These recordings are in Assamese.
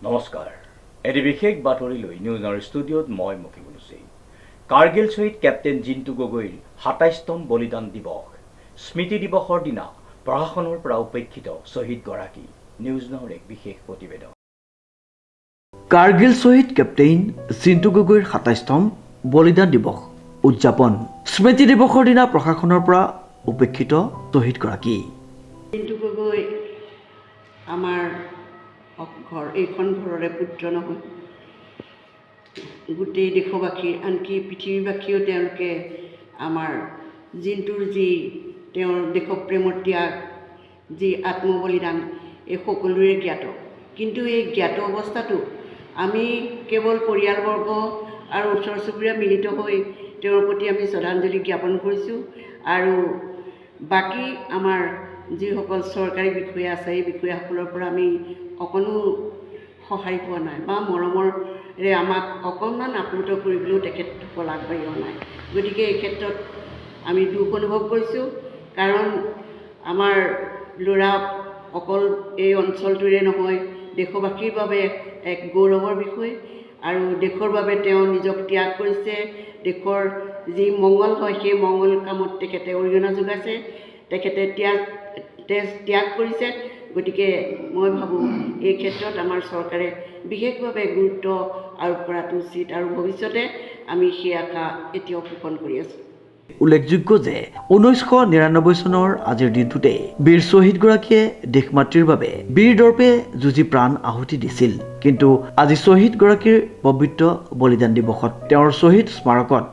নমস্কাৰ এটি বিশেষ বাতৰিলৈ নিউজৰ ষ্টুডিঅ'ত মই মুকিবুল হুছেইন। কাৰ্গিল শ্বহীদ কেপ্টেইন জিন্তু গগৈৰ ২৭তম বলিদান দিৱস স্মৃতি দিৱসৰ দিনা প্ৰশাসনৰ পৰা উপেক্ষিত শ্বহীদগৰাকী। নিউজ নাওৰ এক বিশেষ প্ৰতিবেদন। কাৰ্গিল শ্বহীদ কেপ্টেইন জিন্তু গগৈৰ ২৭তম বলিদান দিৱস উদযাপন। স্মৃতি দিৱসৰ দিনা প্ৰশাসনৰ পৰা উপেক্ষিত শ্বহীদগৰাকী। জিন্তু গগৈ আমাৰ এইখন ঘৰৰে পুত্ৰ নহয়, গোটেই দেশবাসী আনকি পৃথিৱীবাসীও তেওঁলোকে আমাৰ জিন্তুৰ যি তেওঁৰ দেশপ্ৰেমৰ ত্যাগ, যি আত্মবলিদান, এই সকলোৰে জ্ঞাত। কিন্তু এই জ্ঞাত অৱস্থাটো আমি কেৱল পৰিয়ালবৰ্গ আৰু ওচৰ চুবুৰীয়া মিলিত হৈ তেওঁৰ প্ৰতি আমি শ্ৰদ্ধাঞ্জলি জ্ঞাপন কৰিছোঁ। আৰু বাকী আমাৰ যিসকল চৰকাৰী বিষয়া আছে, এই বিষয়াসকলৰ পৰা আমি অকণো সহায় পোৱা নাই বা মৰমৰে আমাক অকণমান আপ্লুত কৰিবলৈও তেখেতসকল আগবাঢ়ি অহা নাই। গতিকে এই ক্ষেত্ৰত আমি দুখ অনুভৱ কৰিছোঁ, কাৰণ আমাৰ ল'ৰা অকল এই অঞ্চলটোৰে নহয়, দেশবাসীৰ বাবে এক গৌৰৱৰ বিষয়। আৰু দেশৰ বাবে তেওঁ নিজক ত্যাগ কৰিছে। দেশৰ যি মংগল হয় সেই মংগল কামত তেখেতে অৰিহণা যোগাইছে, তেখেতে ত্যাগ কৰিছে। গতিকে মই ভাবোঁ এই ক্ষেত্ৰত আমাৰ চৰকাৰে বিশেষভাৱে গুৰুত্ব আৰোপ কৰাটো উচিত, আৰু ভৱিষ্যতে আমি সেই আশা এতিয়াও পোষণ কৰি আছোঁ। উল্লেখযোগ্য যে ১৯৯৯ চনৰ আজিৰ দিনটোতে বীৰ শ্বহীদগৰাকীয়ে দেশমাতৃৰ বাবে বীৰ দৰ্পে যুঁজি প্ৰাণ আহুতি দিছিল। কিন্তু আজি শ্বহীদগৰাকীৰ পবিত্ৰ বলিদান দিৱসত তেওঁৰ শ্বহীদ স্মাৰকত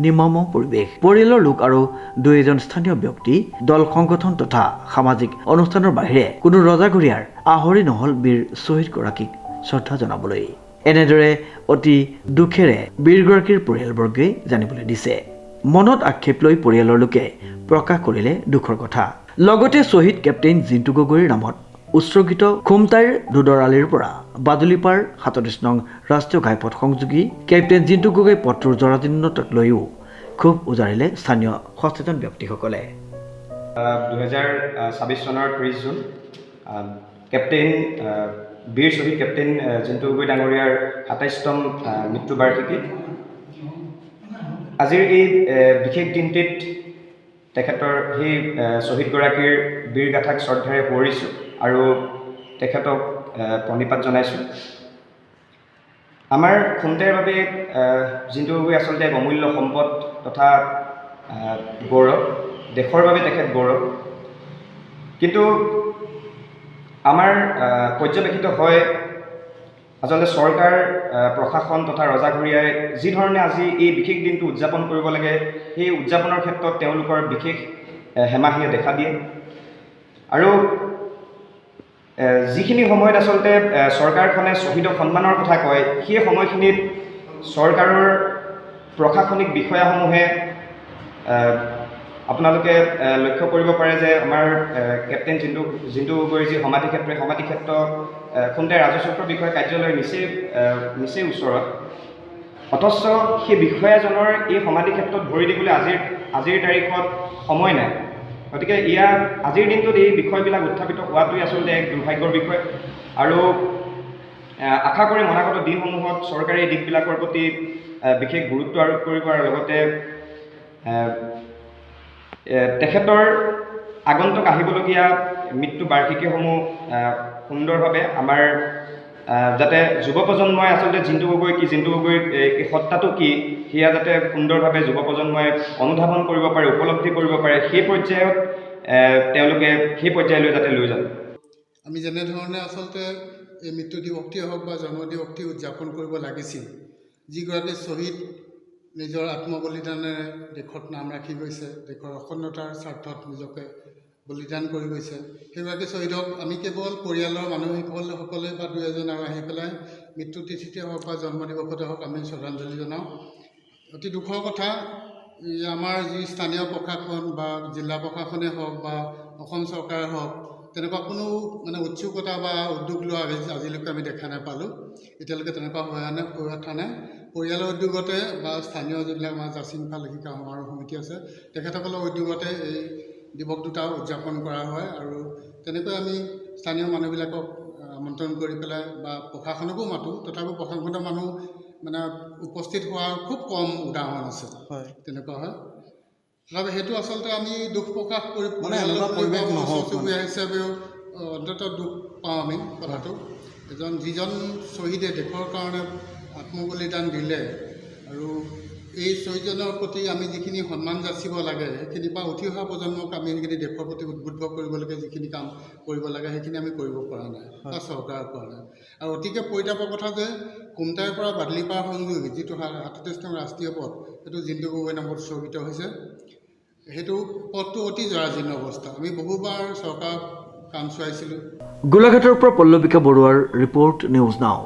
নিৰ্মম পৰিৱেশ। পৰিয়ালৰ লোক আৰু দুই এজন স্থানীয় ব্যক্তি, দল সংগঠন তথা সামাজিক অনুষ্ঠানৰ বাহিৰে কোনো ৰজাঘৰীয়াৰ আহৰি নহল বীৰ শ্বহীদগৰাকীক শ্ৰদ্ধা জনাবলৈ। এনেদৰে অতি দুখেৰে বীৰগৰাকীৰ পৰিয়ালবৰ্গে জানিবলৈ দিছে। মনত আক্ষেপ লৈ পৰিয়ালৰ লোকে প্ৰকাশ কৰিলে দুখৰ কথা। লগতে শ্বহীদ কেপ্টেইন জিন্তু গগৈৰ নামত উৎসৰ্গিত খুমটাইৰ দুদৰালিৰ পৰা বাদুলিপাৰ ৩৭ নং ৰাষ্ট্ৰীয় ঘাইপথ সংযোগী কেপ্টেইন জিন্তু গগৈ পথটোৰ জৰাজীৰ্ণতাক লৈও ক্ষোভ উজাৰিলে স্থানীয় সচেতন ব্যক্তিসকলে। ২০২৬ চনৰ ৩০ জুন বীৰ শ্বহীদ কেপ্টেইন জিন্তু গগৈ ডাঙৰীয়াৰ ২৭তম মৃত্যুবাৰ্ষিকী। আজিৰ এই বিশেষ দিনটিত তেখেতৰ সেই শ্বহীদগৰাকীৰ বীৰ গাথাক শ্ৰদ্ধাৰে সোঁৱৰিছোঁ আৰু তেখেতক প্ৰণিপাত জনাইছোঁ। আমাৰ খুমটাইৰ বাবে জিন্তু গগৈ আচলতে এক অমূল্য সম্পদ তথা গৌৰৱ। দেশৰ বাবে তেখেত গৌৰৱ। কিন্তু আমাৰ পৰ্যবেক্ষিত হয় আচলতে চৰকাৰ, প্ৰশাসন তথা ৰজাঘৰীয়াই যি ধৰণে আজি এই বিশেষ দিনটো উদযাপন কৰিব লাগে, সেই উদযাপনৰ ক্ষেত্ৰত তেওঁলোকৰ বিশেষ হেমাহিয়ে দেখা দিয়ে। আৰু যিখিনি সময়ত আচলতে চৰকাৰখনে শ্বহীদক সন্মানৰ কথা কয়, সেই সময়খিনিত চৰকাৰৰ প্ৰশাসনিক বিষয়াসমূহে আপোনালোকে লক্ষ্য কৰিব পাৰে যে আমাৰ কেপ্টেইন জিন্তু গগৈৰ যি সমাধিক্ষেত্ৰ, এই সমাধিক্ষেত্ৰ খুমটাই ৰাজচক্ৰ বিষয়া কাৰ্যালয়ৰ নিচেই ওচৰত। অথচ সেই বিষয়াজনৰ এই সমাধিক্ষেত্ৰত ভৰি দিবলৈ আজিৰ তাৰিখত সময় নাই। গতিকে আজিৰ দিনটোত এই বিষয়বিলাক উত্থাপিত হোৱাটোৱে আচলতে এক দুৰ্ভাগ্যৰ বিষয়। আৰু আশা কৰি অনাগত দিনসমূহত চৰকাৰে এই দিশবিলাকৰ প্ৰতি বিশেষ গুৰুত্ব আৰোপ কৰিব, আৰু লগতে তেখেতৰ আগন্তুক আহিবলগীয়া মৃত্যু বাৰ্ষিকীসমূহ সুন্দৰভাৱে আমাৰ যাতে যুৱ প্ৰজন্মই আচলতে জিন্তু গগৈ কি, জিন্তু গগৈৰ এই সত্তাটো কি, সেয়া যাতে সুন্দৰভাৱে যুৱ প্ৰজন্মই অনুধাৱন কৰিব পাৰে, উপলব্ধি কৰিব পাৰে, সেই পৰ্যায়ত তেওঁলোকে সেই পৰ্যায়লৈ যাতে লৈ যাব। আমি যেনেধৰণে আচলতে এই মৃত্যু দিৱসটিয়ে হওক বা জন্ম দিৱসটি উদযাপন কৰিব লাগিছিল, যিগৰাকী শ্বহীদ নিজৰ আত্মবলিদানেৰে দেশত নাম ৰাখি গৈছে, দেশৰ অখণ্ডতাৰ স্বাৰ্থত নিজকে বলিদান কৰি গৈছে, সেইগৰাকী শ্বহীদক আমি কেৱল পৰিয়ালৰ মানুহসকলে বা দুই এজন আৰু আহি পেলাই মৃত্যু তিথিতে হওক বা জন্ম দিৱসতে হওক আমি শ্ৰদ্ধাঞ্জলি জনাওঁ। অতি দুখৰ কথা, আমাৰ যি স্থানীয় প্ৰশাসন বা জিলা প্ৰশাসনে হওক বা অসম চৰকাৰে হওক, তেনেকুৱা কোনো উৎসুকতা বা উদ্যোগ লোৱা আজিলৈকে আমি দেখা নাপালোঁ। এতিয়ালৈকে তেনেকুৱা হৈ উঠা নাই। পৰিয়ালৰ উদ্যোগতে বা স্থানীয় যিবিলাক আমাৰ জাচিংফা লেখিকা সমাৰোহ সমিতি আছে, তেখেতসকলৰ উদ্যোগতে এই দিৱস দুটা উদযাপন কৰা হয়। আৰু তেনেকৈ আমি স্থানীয় মানুহবিলাকক আমন্ত্ৰণ কৰি পেলাই বা প্ৰশাসনকো মাতোঁ, তথাপিও প্ৰশাসনৰ মানুহ মানে উপস্থিত হোৱাৰ খুব কম উদাহৰণ আছে। হয় তেনেকুৱা হয়। তথাপি সেইটো আচলতে আমি দুখ প্ৰকাশ কৰি মানে এনেকুৱা পৰিৱেশ নহওক মানে। চুবুৰীয়া হিচাপেও অন্ততঃ দুখ পাওঁ আমি কথাটো। যিজন শ্বহীদে দেশৰ কাৰণে আত্মবলিদান দিলে আৰু এই শ্বহীদজনৰ প্ৰতি আমি যিখিনি সন্মান যাচিব লাগে, সেইখিনিৰ পৰা উঠি অহা প্ৰজন্মক আমি সেইখিনি দেশৰ প্ৰতি উদ্বুদ্ধ কৰিবলৈকে যিখিনি কাম কৰিব লাগে সেইখিনি আমি কৰিব পৰা নাই বা চৰকাৰৰ পৰা নাই। আৰু অতিকে পৰিতাপৰ কথা যে কুমটাইৰ পৰা বাদলিপাৰা সংযোগী যিটো ৩৭নং ৰাষ্ট্ৰীয় পথ, সেইটো জিন্তু গগৈ নামত উৎসৰ্গিত হৈছে। সেইটো পথটো অতি জৰাজীৰ্ণ অৱস্থা। আমি বহুবাৰ চৰকাৰক কাম চোৱাইছিলোঁ। গোলাঘাটৰ পৰা পল্লৱিকা বৰুৱাৰ ৰিপৰ্ট, নিউজ নাও।